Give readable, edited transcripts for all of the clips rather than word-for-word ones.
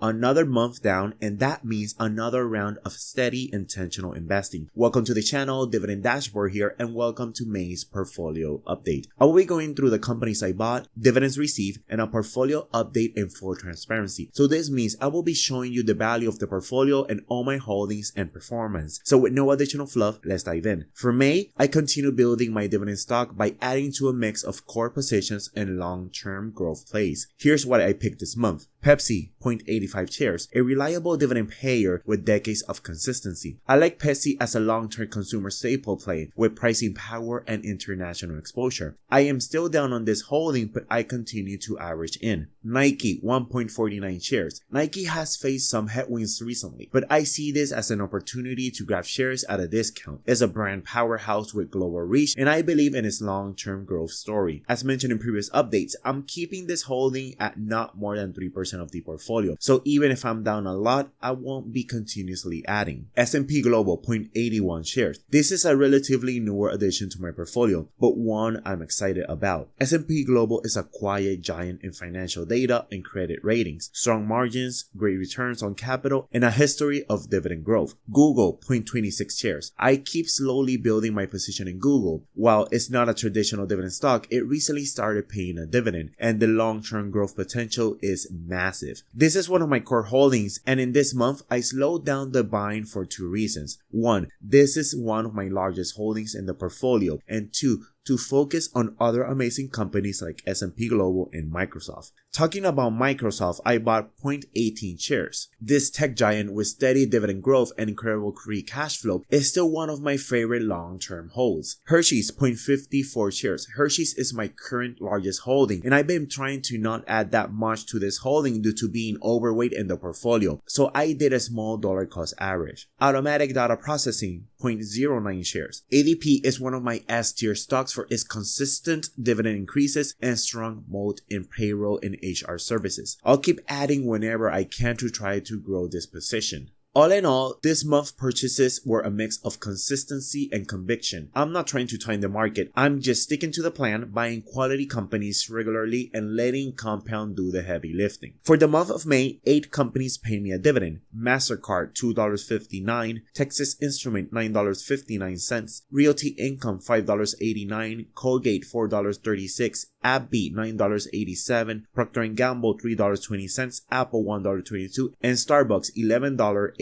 Another month down, and that means another round of steady intentional investing. Welcome to the channel, Dividend Dashboard here, and welcome to May's portfolio update. I will be going through the companies I bought, dividends received, and a portfolio update in full transparency. So this means I will be showing you the value of the portfolio and all my holdings and performance. So with no additional fluff, let's dive in. For May, I continue building my dividend stock by adding to a mix of core positions and long-term growth plays. Here's what I picked this month. Pepsi, 0.85 shares, a reliable dividend payer with decades of consistency. I like Pepsi as a long-term consumer staple play with pricing power and international exposure. I am still down on this holding, but I continue to average in. Nike, 1.49 shares. Nike has faced some headwinds recently, but I see this as an opportunity to grab shares at a discount. It's a brand powerhouse with global reach, and I believe in its long-term growth story. As mentioned in previous updates, I'm keeping this holding at not more than 3% of the portfolio, so even if I'm down a lot, I won't be continuously adding. S&P Global, 0.81 shares. This is a relatively newer addition to my portfolio, but one I'm excited about. S&P Global is a quiet giant in financial data and credit ratings, strong margins, great returns on capital, and a history of dividend growth. Google, 0.26 shares. I keep slowly building my position in Google. While it's not a traditional dividend stock, it recently started paying a dividend, and the long-term growth potential is massive. This is one of my core holdings, and in this month, I slowed down the buying for two reasons. One, this is one of my largest holdings in the portfolio, and two, to focus on other amazing companies like S&P Global and Microsoft. Talking about Microsoft, I bought 0.18 shares. This tech giant with steady dividend growth and incredible free cash flow is still one of my favorite long-term holds. Hershey's, 0.54 shares. Hershey's is my current largest holding, and I've been trying to not add that much to this holding due to being overweight in the portfolio, so I did a small dollar cost average. Automatic Data Processing, 0.09 shares. ADP is one of my S-tier stocks for its consistent dividend increases and strong moat in payroll and HR services. I'll keep adding whenever I can to try to grow this position. All in all, this month's purchases were a mix of consistency and conviction. I'm not trying to time the market, I'm just sticking to the plan, buying quality companies regularly and letting compound do the heavy lifting. For the month of May, 8 companies paid me a dividend. MasterCard, $2.59, Texas Instrument, $9.59, Realty Income, $5.89, Colgate, $4.36, AbbVie, $9.87, Procter & Gamble, $3.20, Apple, $1.22, and Starbucks, $11.18,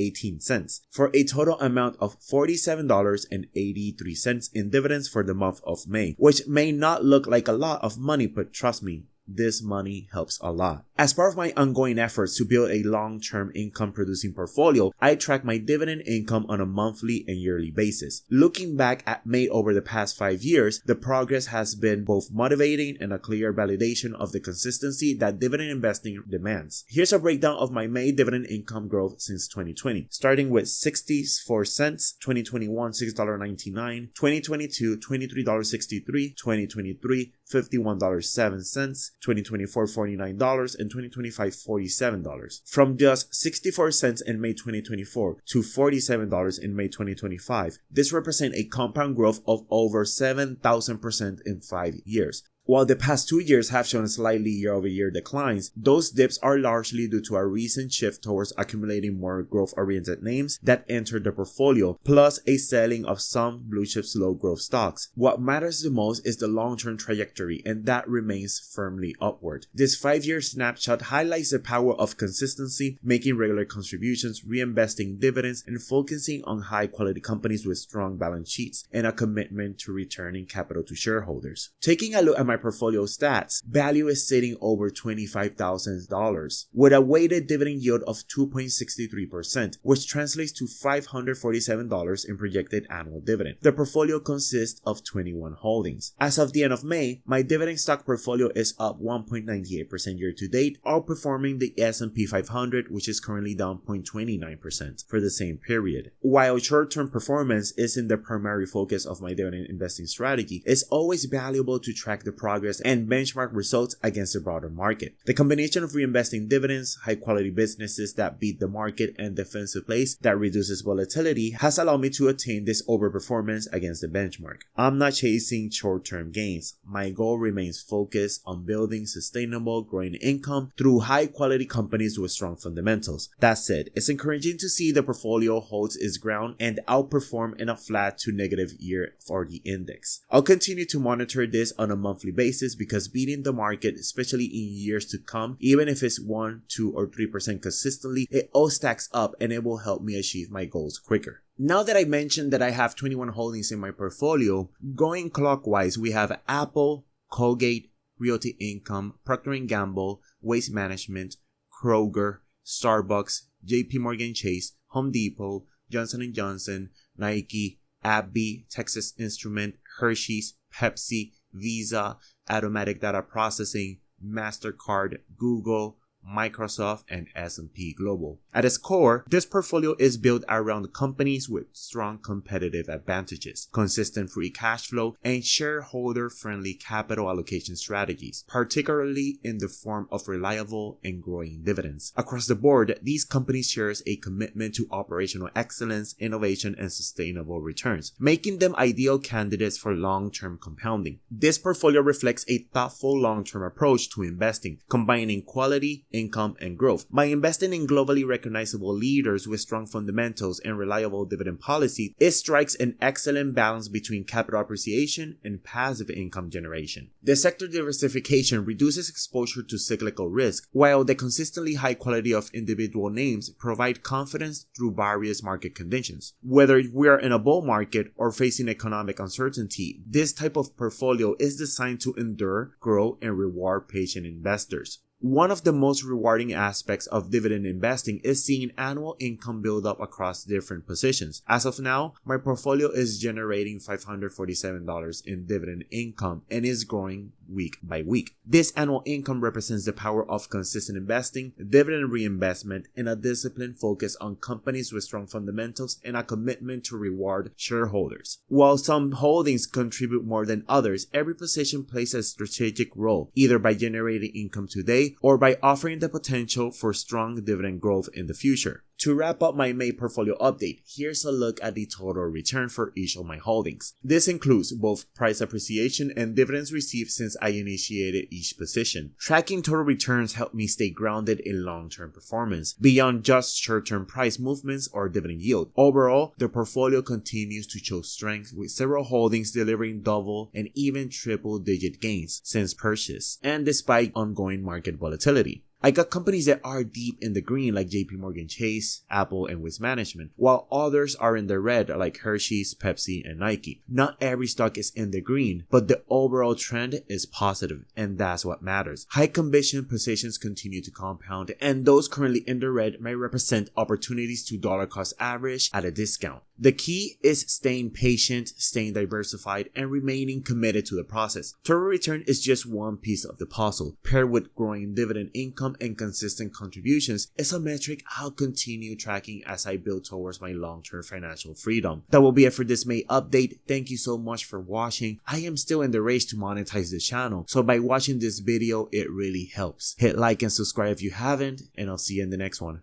for a total amount of $47.83 in dividends for the month of May, which may not look like a lot of money, but trust me, this money helps a lot. As part of my ongoing efforts to build a long-term income-producing portfolio, I track my dividend income on a monthly and yearly basis. Looking back at May over the past 5 years, the progress has been both motivating and a clear validation of the consistency that dividend investing demands. Here's a breakdown of my May dividend income growth since 2020, starting with 64 cents, 2021 $6.99, 2022 $23.63, 2023 $51.07, 2024 $49, and 2025 $47. From just 64 cents in May 2024 to $47 in May 2025, this represents a compound growth of over 7,000% in 5 years. While the past 2 years have shown slightly year-over-year declines, those dips are largely due to our recent shift towards accumulating more growth-oriented names that entered the portfolio, plus a selling of some blue-chip slow-growth stocks. What matters the most is the long-term trajectory, and that remains firmly upward. This 5-year snapshot highlights the power of consistency, making regular contributions, reinvesting dividends, and focusing on high-quality companies with strong balance sheets and a commitment to returning capital to shareholders. Taking a look at my portfolio stats, value is sitting over $25,000 with a weighted dividend yield of 2.63%, which translates to $547 in projected annual dividend. The portfolio consists of 21 holdings. As of the end of May, my dividend stock portfolio is up 1.98% year to date, outperforming the S&P 500, which is currently down 0.29% for the same period. While short-term performance isn't the primary focus of my dividend investing strategy, it's always valuable to track the progress and benchmark results against the broader market. The combination of reinvesting dividends, high-quality businesses that beat the market, and defensive plays that reduces volatility has allowed me to attain this overperformance against the benchmark. I'm not chasing short-term gains. My goal remains focused on building sustainable, growing income through high-quality companies with strong fundamentals. That said, it's encouraging to see the portfolio holds its ground and outperform in a flat to negative year for the index. I'll continue to monitor this on a monthly basis because beating the market, especially in years to come, even if it's 1, 2, or 3% consistently, it all stacks up and it will help me achieve my goals quicker. Now that I mentioned that I have 21 holdings in my portfolio, going clockwise, we have Apple, Colgate, Realty Income, Procter & Gamble, Waste Management, Kroger, Starbucks, JP Morgan Chase, Home Depot, Johnson & Johnson, Nike, AbbVie, Texas Instrument, Hershey's, Pepsi, Visa, Automatic Data Processing, MasterCard, Google, Microsoft, and S&P Global. At its core, this portfolio is built around companies with strong competitive advantages, consistent free cash flow, and shareholder-friendly capital allocation strategies, particularly in the form of reliable and growing dividends. Across the board, these companies share a commitment to operational excellence, innovation, and sustainable returns, making them ideal candidates for long-term compounding. This portfolio reflects a thoughtful long-term approach to investing, combining quality, income, and growth. By investing in globally recognizable leaders with strong fundamentals and reliable dividend policy, it strikes an excellent balance between capital appreciation and passive income generation. The sector diversification reduces exposure to cyclical risk, while the consistently high quality of individual names provide confidence through various market conditions. Whether we are in a bull market or facing economic uncertainty, this type of portfolio is designed to endure, grow, and reward patient investors. One of the most rewarding aspects of dividend investing is seeing annual income build up across different positions. As of now, my portfolio is generating $547 in dividend income and is growing week by week. This annual income represents the power of consistent investing, dividend reinvestment, and a disciplined focus on companies with strong fundamentals and a commitment to reward shareholders. While some holdings contribute more than others, every position plays a strategic role, either by generating income today or by offering the potential for strong dividend growth in the future. To wrap up my May portfolio update, here's a look at the total return for each of my holdings. This includes both price appreciation and dividends received since I initiated each position. Tracking total returns helped me stay grounded in long-term performance, beyond just short-term price movements or dividend yield. Overall, the portfolio continues to show strength, with several holdings delivering double and even triple-digit gains since purchase, and despite ongoing market volatility. I got companies that are deep in the green like JP Morgan Chase, Apple, and Waste Management, while others are in the red like Hershey's, Pepsi, and Nike. Not every stock is in the green, but the overall trend is positive, and that's what matters. High conviction positions continue to compound, and those currently in the red may represent opportunities to dollar cost average at a discount. The key is staying patient, staying diversified, and remaining committed to the process. Total return is just one piece of the puzzle. Paired with growing dividend income and consistent contributions is a metric I'll continue tracking as I build towards my long-term financial freedom. That will be it for this May update. Thank you so much for watching. I am still in the race to monetize the channel, so by watching this video, it really helps. Hit like and subscribe if you haven't, and I'll see you in the next one.